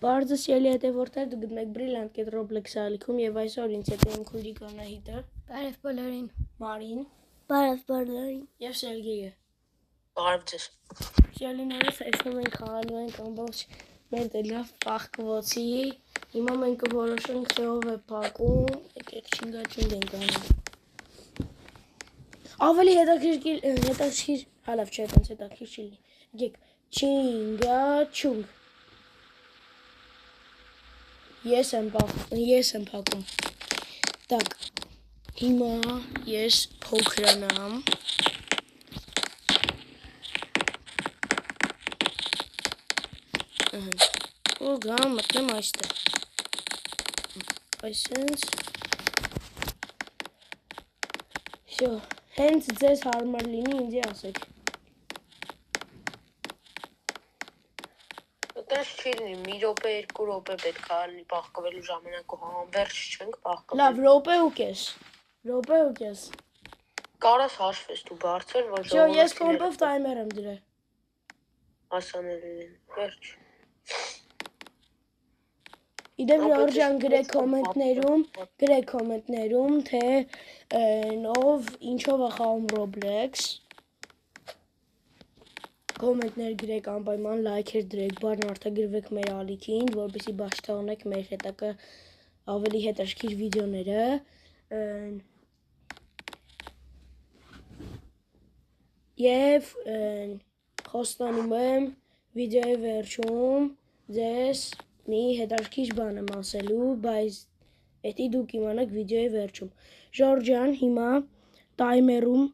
Բարձր ելի հետևորդներ դու գտնեք բրիլանտ կետ Roblox ալիքում եւ այսօր ինձ հետ եմ քուլի Անահիտը, Բարև բոլորին, Մարին Բարև բոլորին եւ Սերգեյը։ Բարև ձեզ։ Շելիներս այսօր մենք խաղալու ենք ամբողջ մեր դելավ պահկվոցի։ Հիմա մենք կորոշենք թե ով է փակում, եկեք չինգաչինգ ենք անում։ Ավելի հետաքրքիր, հալավ չէ, այնց հետաքրքիր չի լինի։ Եկեք չինգաչունգ։ Ես եմ փակում։ Так, հիմա ես փոքրանամ։ Ու գամ մտնեմ այստեղ։ Այսինքն Всё, հենց ձեզ հարմար լինի ինձ ասեք։ Այդպես չի լինի, մի րոպե, 2 րոպե պետք է լինի պահկվելու ժամանակը, համբերջ չենք պահկվել։ Լավ, րոպե ու կես։ Կարաս հաշվես դու բարձր, որ Всё, ես կոմպով տայմեր եմ դրել։ Հասանելի լինի, վերջ։ Իդեպ Ժորժան գրեք կոմենտներում, թե ով ինչով է խաղում Roblox։ Կոմենտներ գրեք անպայման, լայքեր դրեք, բառն արտագրվեք մեր ալիքին, որպեսզի բաշխտանեք մեր հետագա ավելի հետաքրքիր վիդեոները։ Եվ խոստանում եմ վիդեոյի վերջում ձեզ մի հետաքրքիր բան եմ ասելու, բայց էդի դուք իմանաք վիդեոյի վերջում։ Ժորժան հիմա տայմերում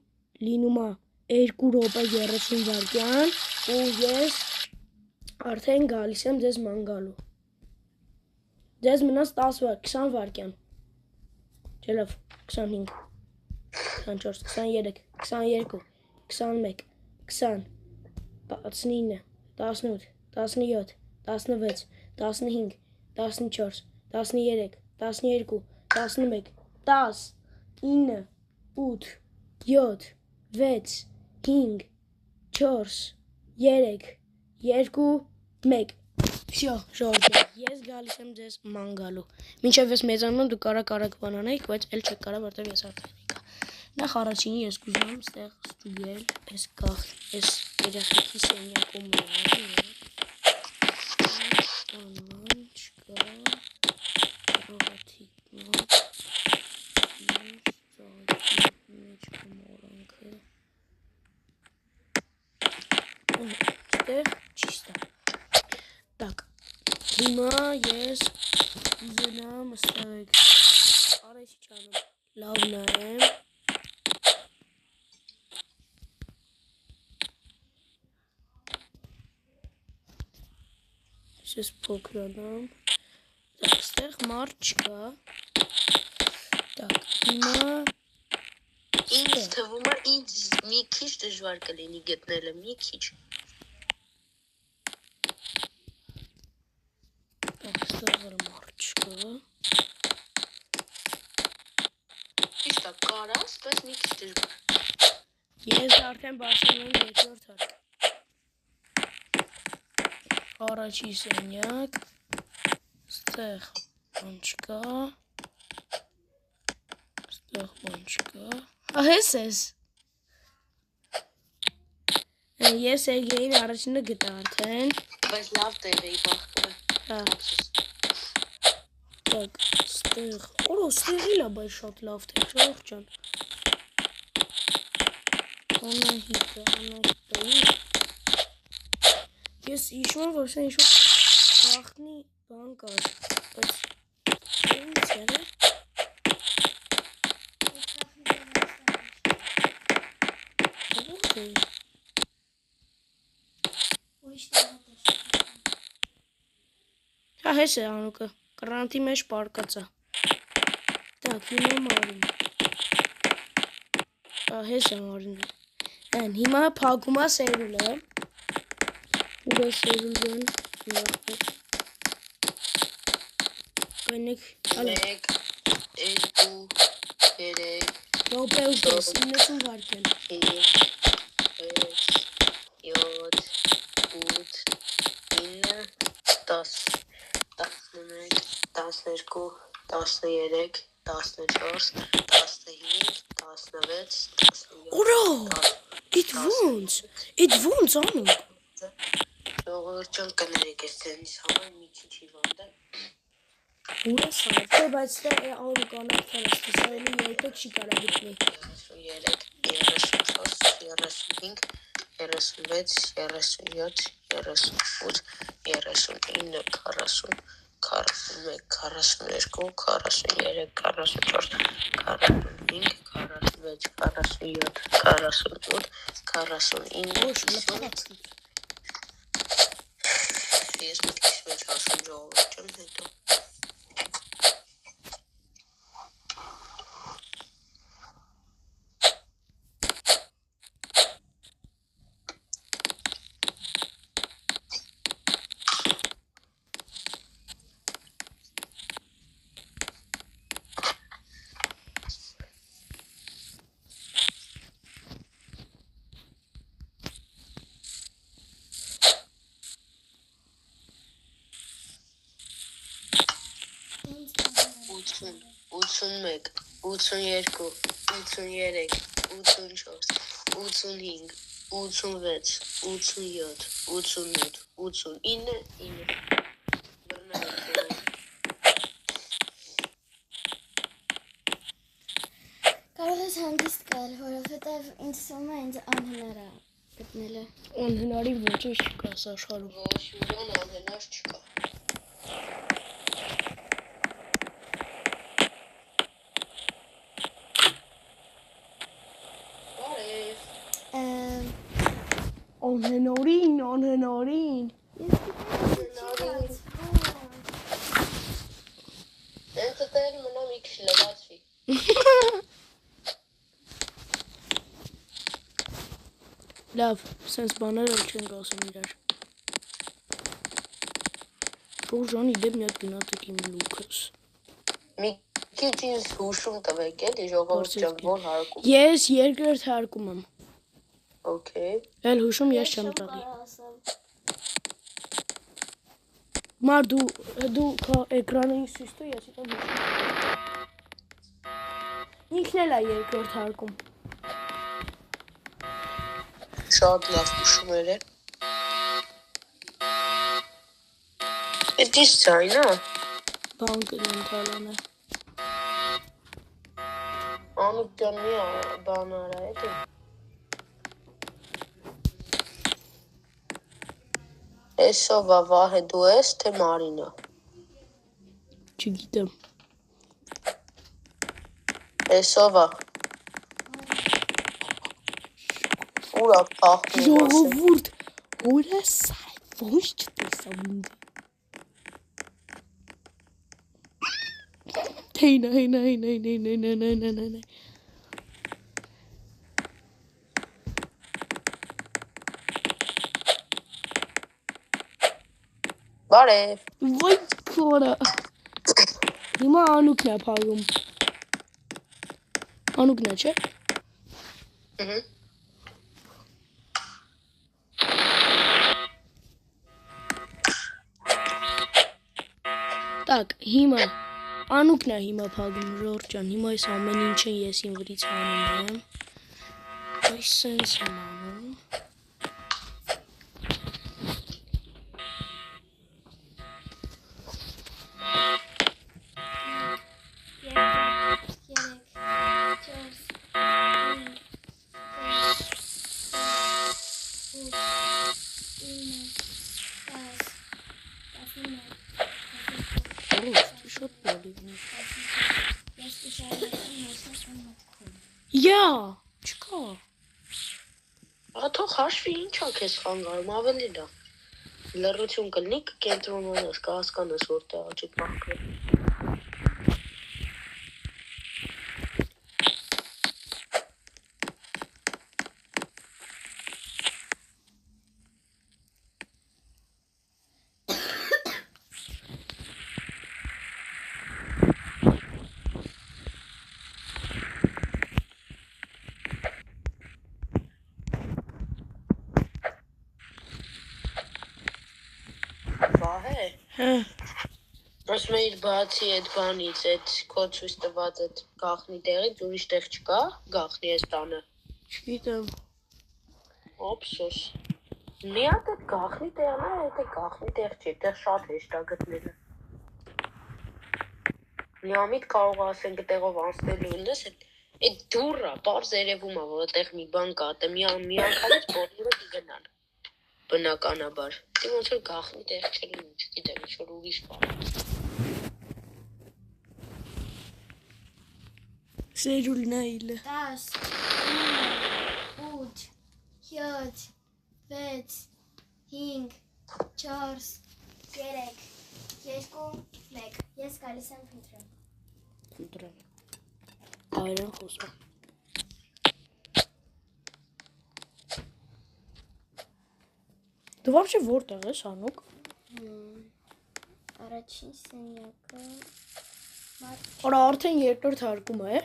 լինում է 2 րոպե 30 վայրկյան ու ես արդեն գալիս եմ ձեզ ման գալու։ Ձեզ մնաց 20 վայրկյան։ Չէ լավ, 25, 24, 23, 22, 21, 20, 19, 18, 17, 16, 15, 14, 13, 12, 11, 10, 9, 8, 7, 6, 5, 4, 3, 2, 1 Всё, Ժորժան, ես գալիս եմ ձեզ ման գալու։ Մինչև ես մեծանում դու կարակ բանանեիք, բայց էլ չեք կարող, որտեղ ես արդեն եկա։ Նախ առաջինի ես կուզում ստեղ ստուգել, այս երախիքի սենյակում անման չկա, ռողաթիկ մոտ, մեջ կմորանքը, ստեղ չիստա։ Так, հիմա ես ուզենամ ստեղ արեցի չանեմ, լավ նայեմ, ես փոքրանամ, так, ստեղ մարդ չկա, так, հիմա Ինձ թվում է ինձ մի քիչ դժվար կլինի գտնելը, մի քիչ։ Так, ստեղ մարդ չկա, Ճիշտ է, կարաս, բայց մի քիչ դժվար։ ես արդեն բարձրանում եմ երկրորդ հարկ, առաջի սենյակ, ստեղ բան չկա, ստեղ բան չկա, հես ես, ես Սերգեյին առաջինը գտա արդեն, Բայց լավ տեղ էի պահկվել։ հա, так, ստեղ, ստեղի լա, բայց շատ լավ թե, Ժորժան, Անահիտը, ես հիշում եմ, որ սա ինչ-որ գաղտնի բան կար, բայց ինչ էր է։ Հա, հես է անուկը, կրանտի մեջ պարկած է։ Так, հիմա Մարին։ Հա, հես է Մարինը։ Հիմա փակում է Սերուլը։ Ուր է Սերուլն, նախպես։ Կայնեք, 1, 2, 3, րոպե ու կես, 90 վայրկյան։ 5, 6, 7, 8, 9, 10 12, 13, 14, 15, 16, 17, Ուրա, իդ ոնց անում։ Ժողովուրդ ջան կներեք ես ձենից համար մի քիչ հիվանդ եմ։ Ուրա սարդը, բայց դա անուկ անարդար է, ստեսայելի երբեք չի կարա գտնի։ 33, 34, 35, 36, 37, 38, 39, 40, 41, 42, 43, 44, 45, 46, 47, 48, 49, 50 Ես մի քիչ մեջ ասում ժողովուրդ ջան հետո Ութ 81, 82, 83, 84, 85, 86, 87, 88, 89 Կարող ես հանգիստ գալ, որովհետև ինձ թվում է ինձ անհնար է գտնելը։ Անհնարի ոչինչ չկա այս աշխարհում։ Ոչ մի բան անհնար չկա Անհնարին։ Հենց դեռ մնա մի քիչ լվացվի Լավ, սենց բաներ էլ չենք ասում իրար։ Շուրջանի դեպ մի հատ գնացեք իմ լուքս։ Մի քիչ ինձ հուշում տվեք էլի ժողովուրդ ջան որ հարկում Ես երկրորդ հարկում եմ։ Okay Էլ հուշում ես չեմ տալի։ Մար դու էկրանին սուստո ես իտա հուշում։ Ինքն էլ է երկրորդ հարկում։ Շատ լավ հուշում էր Էդ ինչ ձայն է Բանկն ընթալան է։ Անուկ ջան մի բան արա էդի Էսով է Վահե դու ես թե Մարինա Չգիտեմ։ Էսով է Ուրա փախնում Ժողովուրդ, հորա սայ ոչ չտեսամ ինձ։ Թեյնա Բարև Ոյ քորա։ Հիմա Անուկն է փագում։ Անուկն է, չէ՞։ Так, հիմա Անուկն է հիմա փագում Ժորժ ջան, հիմա այս ամեն ինչը ես իմ վրից անում եմ։ Այս սենց եմ անում։ Յա, չկա։ Թող հաշվի ինչա քեզ խանգարում ավելի լավ Լռություն կլինի կենտրոնանաս կհասկանաս որտեղ աճիք մահկրել Վահե Հա, Ասում էի բացի այդ բանից, այդ քո ցույց տված այդ գախնի տեղից ուրիշ տեղ չկա, գախնի այս տանը։ Չգիտեմ։ Օպսոս։ Մի հատ այդ գախնի տեղն է, այդ գախնի տեղ չի, այդտեղ շատ հեշտ է գտնելը։ Միամիտ կարող ասենք այդտեղով անցնելու ունես, այդ դուռը բարձ երևում է, որ այդտեղ մի բան կա, դե մի անգամից բոլորը կգնան։ Բնականաբար։ Դե ոնց որ գախնի տեղ չլինի, չգիտեմ, ինչ-որ ուրիշ բան։ Սերուլն այլը։ 10, 9, 8, 7, 6, 5, 4, 3, 2, 1. Ես գալիս եմ փնտրեմ։ Ընտրեմ։ Այրան խոսա։ Դու вообще որտեղ ես անուկ։ Առաջին սենյակը Արա արդեն երկրորդ հարկում է։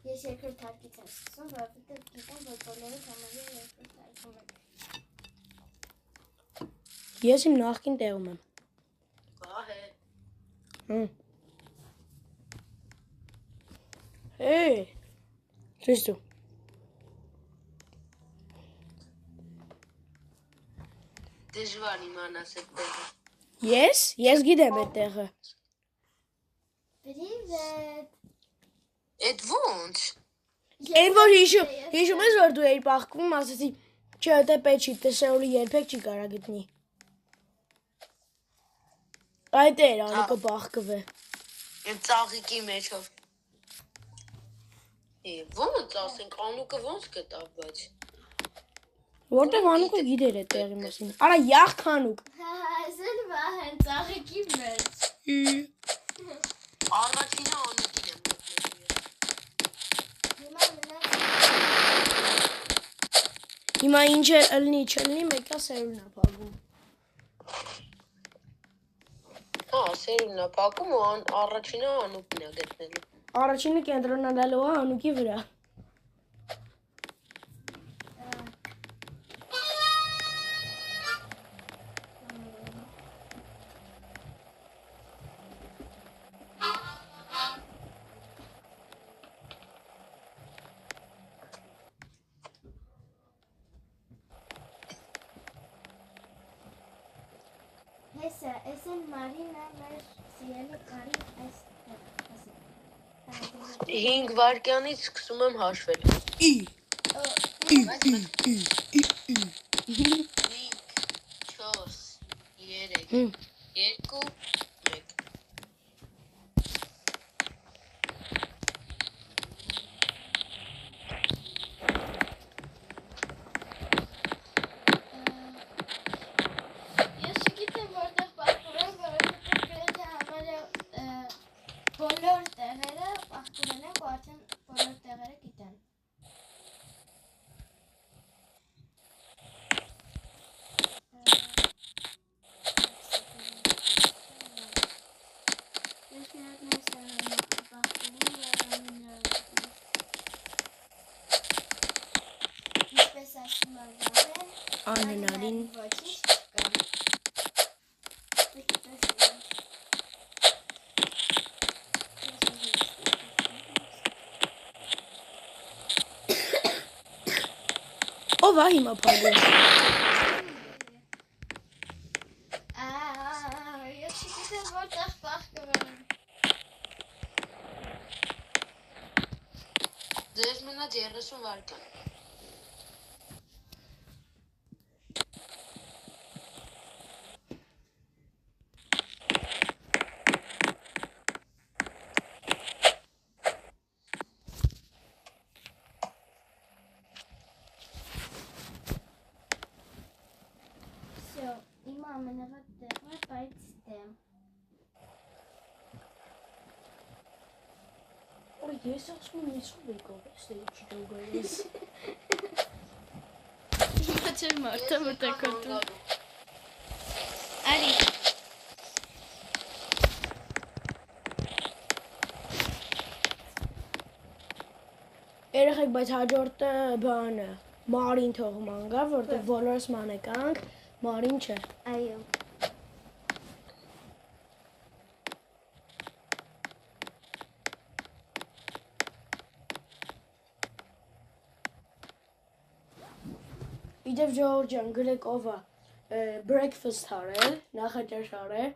Ես երկրորդ հարկից եմ սկսում, որովհետև գիտեմ, որ բոլորը համարյա երկրորդ հարկում են։ Ես իմ նախկին տեղում եմ։ Ահե։ Հեյ։ Ճիշտ։ Դժվար իմանաս այդ տեղը։ Ես գիտեմ այդ տեղը։ Պրիվետ։ Այդ ո՞նց։ Այն որ հիշում ես որ դու էիր բախկվում, ասեցի, չէ, դե պետք չի, դե Սեուլը երբեք չի կարա գտնի։ Այդ էր Անիկը բախկվե։ Այդ ծաղիկի մեջով։ Ո՞նց ասենք, Անուկը ո՞նց գտավ, բայց։ Որտեղ Անուկը գիտեր այդ տեղի մասին։ Արա յախք Անուկ։ Այսօր վահեն ծաղիկի մեջ։ Առաջինը Անուկին եմ գտնել։ Հիմա մնաց Հիմա ինչ ըլնի, չըլնի, մեկա Սեուլն է փակում։ Հա, Սերունն է փակում ու առաջինը Անուկին է գտնելու։ Առաջինը կենտրոնանալու է Անուկի վրա։ Հեսա, էսեն Մարինա մեր սիրելի կարի այս 5 վայրկյանից սկսում եմ հաշվել։ 5, 4, 3, 2, 1։ Ես չգիտեմ որտեղ պախտում եմ, որովհետև գրեթե համարյա բոլոր տեղերը պախտում են ու արդեն բոլոր տեղերը գիտեն։ Ես միատնես պախտում ինչպես ասում աղավեն, Անհնարին ոչինչ չկա։ ով է հիմա փակում։ Ես չգիտեմ որտեղ պախտում եմ։ Ձեզ մնաց 30 վայրկյան։ Всё, իմ ամենավատ տեղը, բայց դեմ։ Ой, ես ասում եմ ինչ եկավ, էստեղ չջոգայես։ Հիմա չեմ մարդը մտակոտում։ Արի։ Երեխեք, բայց հաջորդը բանը Մարին թողման գա, որտեղ բոլորս ման եկանք, Մարին չէ։ Այո։ Իդեպ Ժողովուրդ ջան, գրեք ով է breakfast արել, նախաճաշ արել։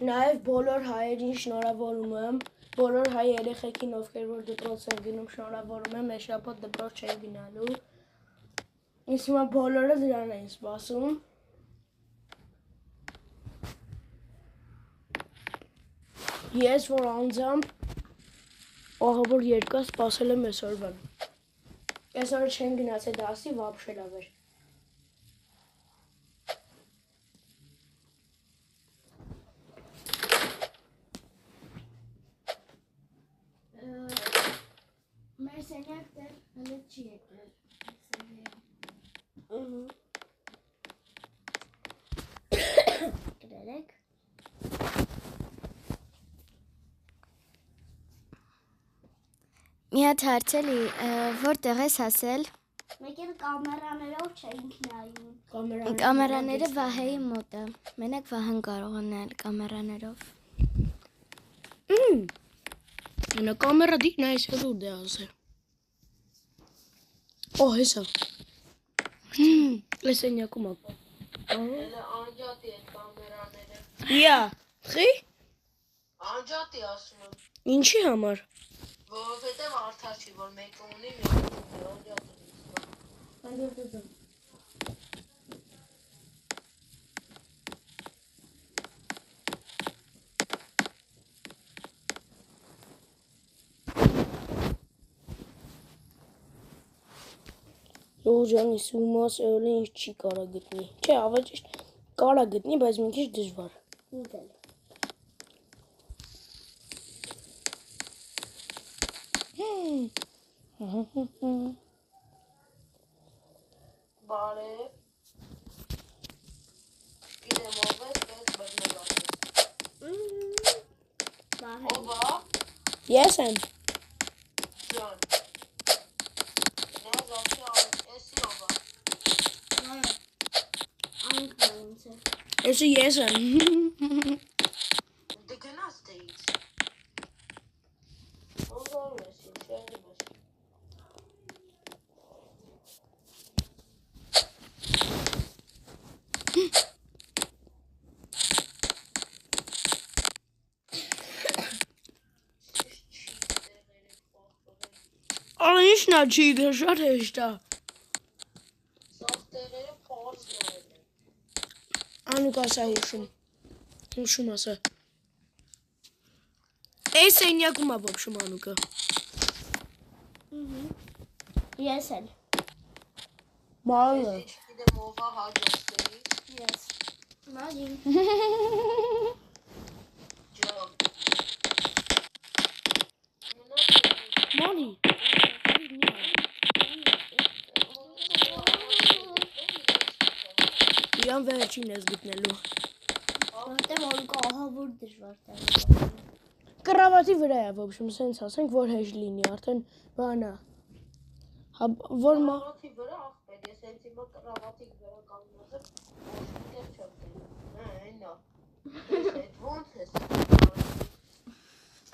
Նաև բոլոր հայերին շնորհավորում եմ, բոլոր հայ երեխեքին, ովքեր որ դպրոց են գնում, շնորհավորում եմ, այս շաբաթ դպրոց չեն գնալու։ Իսկ հիմա բոլորը դրան են սպասում։ Ես որ անձամբ ահավոր երկար սպասել եմ այսօրվան։ Այսօր չեն գնացել դասի, вообще լավ էր։ Մեր սենյակը հələ չի եկել։ Գրեք։ Մի հատ հարցել որտեղ ես ասել։ Մեկ էլ կամերաներով չէինք նայում։ Կամերաները Վահեի մոտ է։ Մենակ Վահեն կարող է նայել կամերաներով։ Նա կամերա դի նայես ու դե ասել։ Օ, հեսա։ Լեսենյակում ապա։ Elə անջատի այդ կամերաները։ Իա, խի։ Անջատի ասում եմ, Ինչի համար։ որովհետև արդար չի, որ մեկը ունի, մեկը ունի, անջատի։ Ջանի սումաս էլի ինչ չի կարա գտնի։ Չէ, ավելի ճիշտ կարա գտնի, բայց մի քիչ դժվար։ Ուտել։ Բարև։ Գիտեմ ով է, տես բրնելաս։ Ով է, Ես եմ։ Ջան։ Նա զավքի էսի ով է։ Անկրոնց է։ Էսը ես եմ։ Դե գնաց դեից։ Ոնգարու ես, շեղի բաս։ Ալա ինչն է չի գա, շատ հեշտ է։ Սաղ տեղերը պարզ նայել են։ Անուկ ասա հուշում։ Հուշում ասա։ Այս սենյակում է ոբշում Անուկը։ Ես էլ։ Բարը։ Ես գիտեմ ով է հաջորդների։ Ես։ Մագին։ Ջան։ Մանի։ Իրան վերջին ես գտնելու։ Որտեղ Ոլկա ահավոր դժվար տեղ։ Կրավատի վրա է ոբշում, սենց ասենք, որ հեշտ լինի, արդեն բանա։ Որ մա Կրավատի վրա աղբեր, ես հենց հիմա կրավատի վրա կանգնած եմ, ոչ մի տեղ չեմ տենում։ Այնա։ Ես այդ ոնց ես։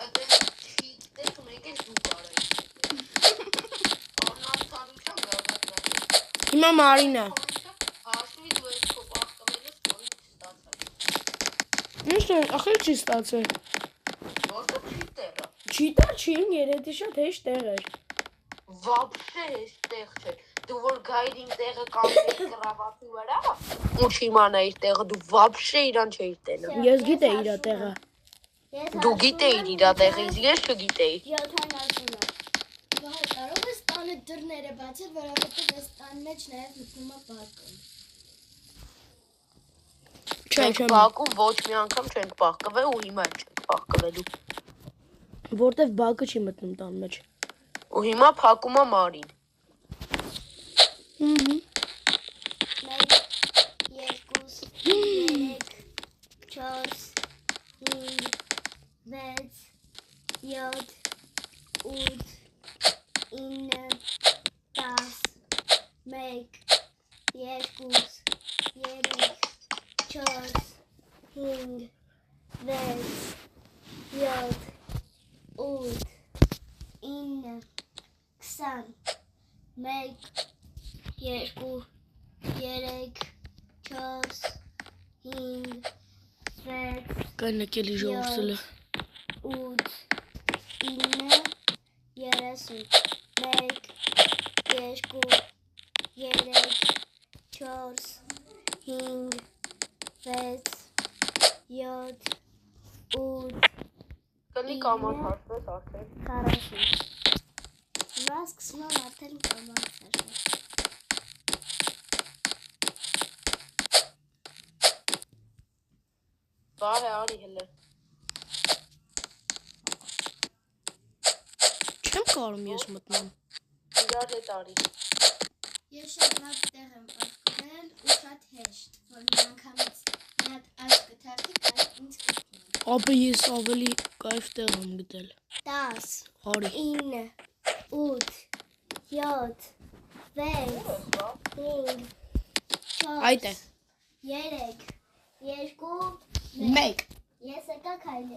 Ատեն չի տեղ մեկ էլ դու կարայ։ Անաստարության գավաթնա։ հիմա Մարինա։ Հաշվի դու ես քո պահկվելուց որին չստացար։ Ինչ է, ախել չի ստացել։ Որտե չի տեղը։ Չի տա, չի, երեդի շատ հեշտ տեղ էր։ Վաբշե հեշտ տեղ չէ։ Դու որ գայր իմ տեղը կանգնես կրավատի վրա, ու չիմանայիր տեղը, դու վաբշե իրան չէիր տենա։ Ես գիտեի իր տեղը։ Դու գիտեիր իր տեղը, ես չգիտեի։ 70-ը։ Վայ, կարող ես տանը դռները բացել, որովհետև այս տան մեջ նաև մտնում է բակում։ Չենք բակում, ոչ մի անգամ չենք պահկվել ու հիմա չենք պահկվելու։ Որտեվ բակը չի մտնում տան մեջ։ Ու հիմա փակում է Մարին։ 1, 2, 3, 4, 5, 6, 7, 8, 9, 1 2 3 4 5 6 Կնկելի ժողովրդը 8 9 30 1 2 3 4 5 6 7 8 Կլի կամած հաշվես արդեն։ 40 Հիմա սկսում եմ արդեն կամած հաշվել Վահե արի հլը։ Չեմ կարում ես մտնեմ։ Իրար հետ արի։ Ես շատ լավ տեղ եմ պատկվել ու շատ հեշտ, որ մի անգամից մի հատ այս գթարքի կարի ինձ գտնի։ Ապա ես ավելի կայֆ տեղ եմ գտել։ 10 Արի։ 9 8 7 6 5 Այդ է։ 3 2 Մեկ։ Ես եկա քայլի,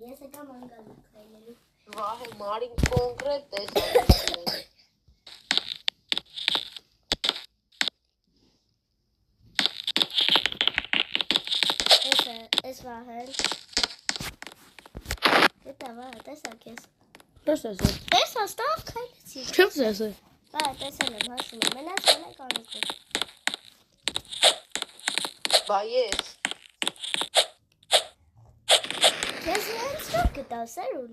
ես եկա մանգալը քայլելու։ Վահե մարին կոնկրետ տեսա։ Էս վահել։ Դա վա, տեսակ ես։ Տեսես։ Տեսա, ստավ քայլեցի։ Չեմ տեսել։ Վա, տեսել եմ, հասում եմ։ Մենակ սելեք անիկը։ Բա ես։ Ես ինձ որ գտավ սերուլ։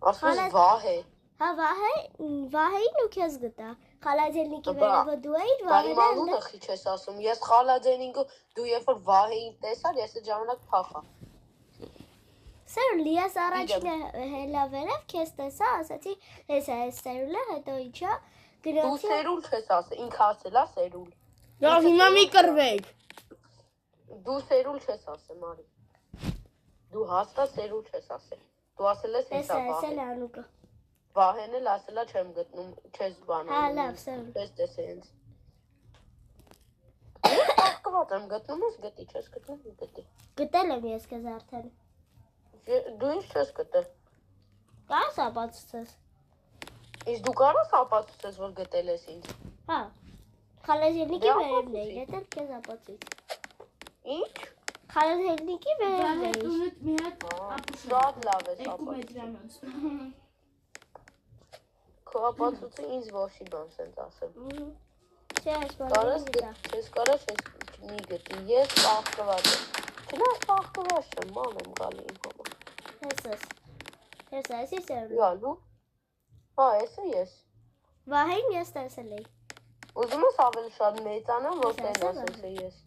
Ասես վահե։ Հա, վահեին ու քեզ գտա։ Խալաջելնիկի Բա, վերևը դու էիր, Բարի վահելը մանունը խիչ ես ասում։ Ես խալաձենինգը դու երբ որ վահեին տեսար, ես այդ ժամանակ փախա։ Սերուլ, ես առաջինը հելա վերև քեզ տեսա, ասացի, հեսա այս սերուլը, հետո իջա, Դու գրոցի սերուլ չես ասել, ինքը ասել է սերուլ։ Լավ, հիմա մի կռվեք։ Դու սերուլ չես ասել, Մարի։ Դու հաստատ սերուլ չես ասել։ Դու ասել ես տեսա, հեսա էս էլ վահե։ անուկը։ Վահեն էլ ասելա չեմ գտնում, չես բանում։ Հա, լավ, սերուլ։ Չես տեսել ինձ։ Ես աղկված եմ գտնում ես գտի, չես գտնում, գտի։ Գտել եմ ես քեզ արդեն։ Դու ինչ չես գտել։ Կարաս ապացուցես։ Իսկ դու կարաս ապացուցես, որ գտել ես ինձ։ Հա։ Խալաջելնիկի Դե վերևն ապացուցի։ էի, հետո քեզ ապացույց։ Ինչ։ Խալաջելնիկի վերևն էի։ Տունդ մի հատ Շատ լավ ես 2 ապացուցում։ մետրանոց։ Քո ապացույցը ինձ ոչի բան սենց ասել։ Չէ, այս Կարաս բանը գտա։ չես կարաս ես մի գտի։ Ես պաղկված եմ։ Չնայած պաղկված չեմ, ման եմ գալի իմ համար։ Հեսս։ Հեսա, էսի սերուլ։ Գալու։ Հա, էսը ես։ Վահեին ես տեսել էի։ Ուզում ես ավելի շատ մեծանամ, որ Ասա, տեն ասա, ասես ես։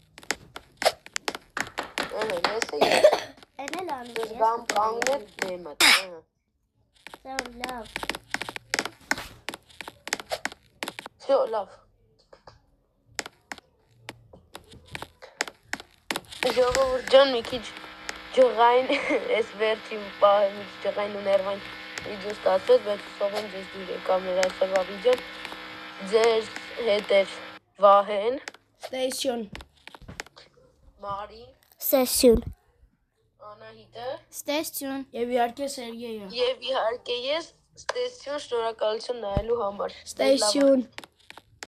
Էսը ես։ Էն էլ անուկ ես։ Զգամ կանգնել դեմդ։ Սերուլ, լավ։ Всё, լավ։ Ժողովուրդ ջան, մի քիչ ջղային, այս վերջին պահը մի քիչ ջղային ու ներվային վիդեո ստացվեց, բայց հուսով եմ ձեզ դուր եկավ մեր այսօրվա վիդեոն։ Ձեր հետ էր Վահեն, Ստեյսիոն։ Մարի, Սեսյուն։ Անահիտը Ստեսյուն։ Եվ իհարկե Սերգեյը։ եւ իհարկե ես, ստեսյուն, շնորհակալություն նայելու համար։ Ստեյսիոն։